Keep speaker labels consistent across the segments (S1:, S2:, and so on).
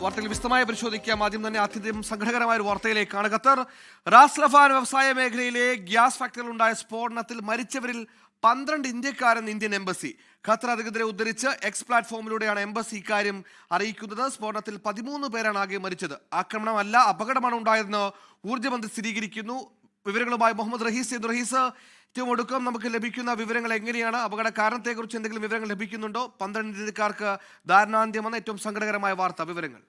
S1: വാർത്തകൾ വിശദമായി പരിശോധിക്കാം. ആദ്യം തന്നെ അത്യന്തം സങ്കടകരമായ ഒരു വാർത്തയിലേക്കാണ്. ഖത്തർ റാസ് ലഫാൻ വ്യവസായ മേഖലയിലെ ഗ്യാസ് ഫാക്ടറിയിലുണ്ടായ സ്ഫോടനത്തിൽ മരിച്ചവരിൽ 12 ഇന്ത്യക്കാരെന്ന് ഇന്ത്യൻ എംബസി. ഖത്തർ അധികൃതരെ ഉദ്ധരിച്ച് എക്സ് പ്ലാറ്റ്ഫോമിലൂടെയാണ് എംബസി ഇക്കാര്യം അറിയിക്കുന്നത്. സ്ഫോടനത്തിൽ 13 പേരാണ് ആകെ മരിച്ചത്. ആക്രമണമല്ല, അപകടമാണ് ഉണ്ടായതെന്ന് ഊർജ്ജമന്ത്രി സ്ഥിരീകരിക്കുന്നു. വിവരങ്ങളുമായി മുഹമ്മദ് റഹീസ്. റഹീസ്, ഏറ്റവും ഒടുക്കം നമുക്ക് ലഭിക്കുന്ന വിവരങ്ങൾ എങ്ങനെയാണ്? അപകട കാരണത്തെക്കുറിച്ച് എന്തെങ്കിലും വിവരങ്ങൾ ലഭിക്കുന്നുണ്ടോ? 12 ഇന്ത്യക്കാർക്ക് ദാരുണാന്ത്യമെന്ന ഏറ്റവും സങ്കടകരമായ വാർത്ത, വിവരങ്ങൾ.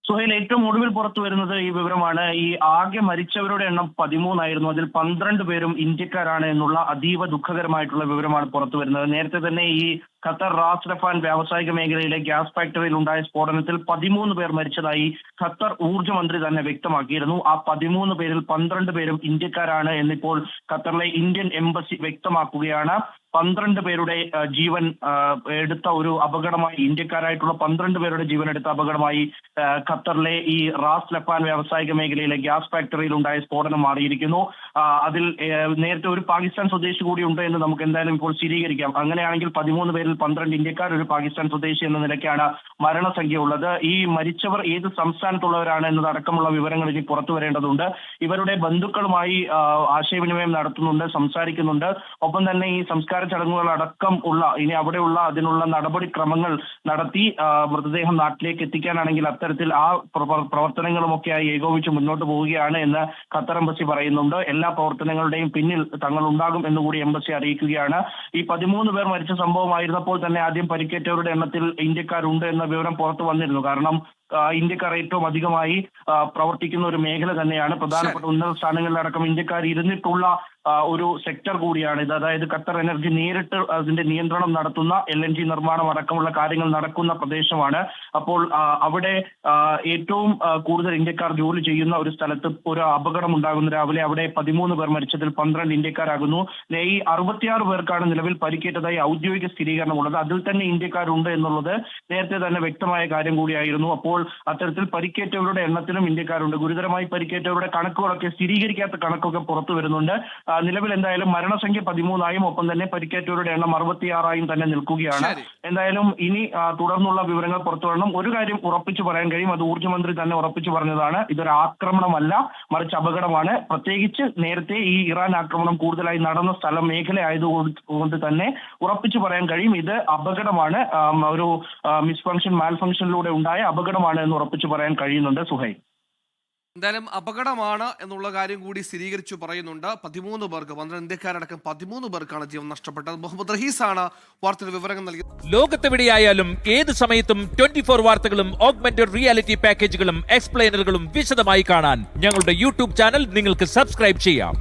S2: സുഹൈൽ, ഏറ്റവും ഒടുവിൽ പുറത്തു വരുന്നത് ഈ വിവരമാണ്. ഈ ആകെ മരിച്ചവരുടെ എണ്ണം 13 ആയിരുന്നു. അതിൽ 12 പേരും ഇന്ത്യക്കാരാണ് എന്നുള്ള അതീവ ദുഃഖകരമായിട്ടുള്ള വിവരമാണ് പുറത്തു വരുന്നത്. നേരത്തെ തന്നെ ഈ ഖത്തർ റാസ് ലഫാൻ വ്യാവസായിക മേഖലയിലെ ഗ്യാസ് ഫാക്ടറിയിൽ ഉണ്ടായ സ്ഫോടനത്തിൽ 13 പേർ മരിച്ചതായി ഖത്തർ ഊർജ്ജമന്ത്രി തന്നെ വ്യക്തമാക്കിയിരുന്നു. ആ 13 പേരിൽ 12 പേരും ഇന്ത്യക്കാരാണ് എന്നിപ്പോൾ ഖത്തറിലെ ഇന്ത്യൻ എംബസി വ്യക്തമാക്കുകയാണ്. 12 പേരുടെ ജീവൻ എടുത്ത ഒരു അപകടമായി, ഇന്ത്യക്കാരായിട്ടുള്ള 12 പേരുടെ ജീവൻ എടുത്ത അപകടമായി ഖത്തറിലെ ഈ റാസ് ലഫാൻ വ്യാവസായിക മേഖലയിലെ ഗ്യാസ് ഫാക്ടറിയിൽ ഉണ്ടായ സ്ഫോടനം മാറിയിരിക്കുന്നു. അതിൽ നേരത്തെ ഒരു പാകിസ്ഥാൻ സ്വദേശി കൂടി ഉണ്ട് എന്ന് നമുക്ക് എന്തായാലും ഇപ്പോൾ സ്ഥിരീകരിക്കാം. അങ്ങനെയാണെങ്കിൽ 13 പേരിൽ 12 ഇന്ത്യക്കാർ, ഒരു പാകിസ്ഥാൻ സ്വദേശി എന്ന നിലയ്ക്കാണ് മരണസംഖ്യ ഉള്ളത്. ഈ മരിച്ചവർ ഏത് സംസ്ഥാനത്തുള്ളവരാണ് എന്നതടക്കമുള്ള വിവരങ്ങൾ ഇനി പുറത്തു വരേണ്ടതുണ്ട്. ഇവരുടെ ബന്ധുക്കളുമായി ആശയവിനിമയം നടത്തുന്നുണ്ട്, സംസാരിക്കുന്നുണ്ട്. ഒപ്പം തന്നെ ഈ സംസ്കാര ചടങ്ങുകൾ അടക്കം ഉള്ള ഇനി അവിടെയുള്ള അതിനുള്ള നടപടിക്രമങ്ങൾ നടത്തി മൃതദേഹം നാട്ടിലേക്ക് എത്തിക്കാനാണെങ്കിൽ അത്തരത്തിൽ ആ പ്രവർത്തനങ്ങളുമൊക്കെയായി ഏകോപിച്ച് മുന്നോട്ട് പോവുകയാണ് എന്ന് ഖത്തർ എംബസി പറയുന്നുണ്ട്. എല്ലാ പ്രവർത്തനങ്ങളുടെയും പിന്നിൽ തങ്ങൾ ഉണ്ടാകും എന്നുകൂടി എംബസി അറിയിക്കുകയാണ്. ഈ 13 പേർ മരിച്ച സംഭവമായിരുന്നപ്പോൾ തന്നെ ആദ്യം പരിക്കേറ്റവരുടെ എണ്ണത്തിൽ ഇന്ത്യക്കാരുണ്ട് എന്ന വിവരം പുറത്തു വന്നിരുന്നു. കാരണം ഇന്ത്യക്കാർ ഏറ്റവും അധികമായി പ്രവർത്തിക്കുന്ന ഒരു മേഖല തന്നെയാണ്. പ്രധാനപ്പെട്ട ഉന്നത സ്ഥാനങ്ങളിലടക്കം ഇന്ത്യക്കാർ ഇരുന്നിട്ടുള്ള ഒരു സെക്ടർ കൂടിയാണ് ഇത്. അതായത് ഖത്തർ എനർജി നേരിട്ട് അതിന്റെ നിയന്ത്രണം നടത്തുന്ന LNG നിർമ്മാണം അടക്കമുള്ള കാര്യങ്ങൾ നടക്കുന്ന പ്രദേശമാണ്. അപ്പോൾ അവിടെ ഏറ്റവും കൂടുതൽ ഇന്ത്യക്കാർ ജോലി ചെയ്യുന്ന ഒരു സ്ഥലത്ത് ഒരു അപകടം ഉണ്ടാകുന്ന രാവിലെ അവിടെ 13 പേർ മരിച്ചതിൽ 12 ഇന്ത്യക്കാരാകുന്നു. ഈ 66 പേർക്കാണ് നിലവിൽ പരിക്കേറ്റതായി ഔദ്യോഗിക സ്ഥിരീകരണമുള്ളത്. അതിൽ തന്നെ ഇന്ത്യക്കാരുണ്ട് എന്നുള്ളത് നേരത്തെ തന്നെ വ്യക്തമായ കാര്യം കൂടിയായിരുന്നു. അപ്പോൾ അത്തരത്തിൽ പരിക്കേറ്റവരുടെ എണ്ണത്തിലും ഇന്ത്യക്കാരുണ്ട്. ഗുരുതരമായി പരിക്കേറ്റവരുടെ കണക്കുകളൊക്കെ, സ്ഥിരീകരിക്കാത്ത കണക്കൊക്കെ പുറത്തു വരുന്നുണ്ട്. നിലവിൽ എന്തായാലും മരണസംഖ്യ 13ആയും ഒപ്പം തന്നെ പരിക്കേറ്റവരുടെ എണ്ണം 66ആയും തന്നെ നിൽക്കുകയാണ്. എന്തായാലും ഇനി തുടർന്നുള്ള വിവരങ്ങൾ പുറത്തു വരണം. ഒരു കാര്യം ഉറപ്പിച്ചു പറയാൻ കഴിയും, അത് ഊർജ്ജമന്ത്രി തന്നെ ഉറപ്പിച്ചു പറഞ്ഞതാണ്. ഇതൊരു ആക്രമണമല്ല, മറിച്ച് അപകടമാണ്. പ്രത്യേകിച്ച് നേരത്തെ ഈ ഇറാൻ ആക്രമണം കൂടുതലായി നടന്ന സ്ഥലം മേഖല ആയതുകൊണ്ട് തന്നെ ഉറപ്പിച്ചു പറയാൻ കഴിയും, ഇത് അപകടമാണ്, ഒരു മിസ്ഫങ്ഷൻ മാൽഫങ്ഷനിലൂടെ ഉണ്ടായ അപകടമാണ് എന്ന് ഉറപ്പിച്ചു പറയാൻ കഴിയുന്നുണ്ട്. സുഹൈൽ,
S1: എന്തായാലും അപകടമാണ് എന്നുള്ള കാര്യം കൂടി സ്ഥിരീകരിച്ചു പറയുന്നുണ്ട്. 13 പേർക്ക്, 12 ഇന്ത്യക്കാരടക്കം 13 പേർക്കാണ് ജീവൻ നഷ്ടപ്പെട്ടത്. മുഹമ്മദ് റഹീസാണ് വാർത്തയുടെ വിവരങ്ങൾ നൽകിയത്.
S3: ലോകത്തെവിടെയായാലും ഏത് സമയത്തും 24 വാർത്തകളും ഓഗ്മെന്റഡ് റിയാലിറ്റി പാക്കേജുകളും എക്സ്പ്ലെയിനറുകളും വിശദമായി കാണാൻ ഞങ്ങളുടെ യൂട്യൂബ് ചാനൽ നിങ്ങൾക്ക് സബ്സ്ക്രൈബ് ചെയ്യാം.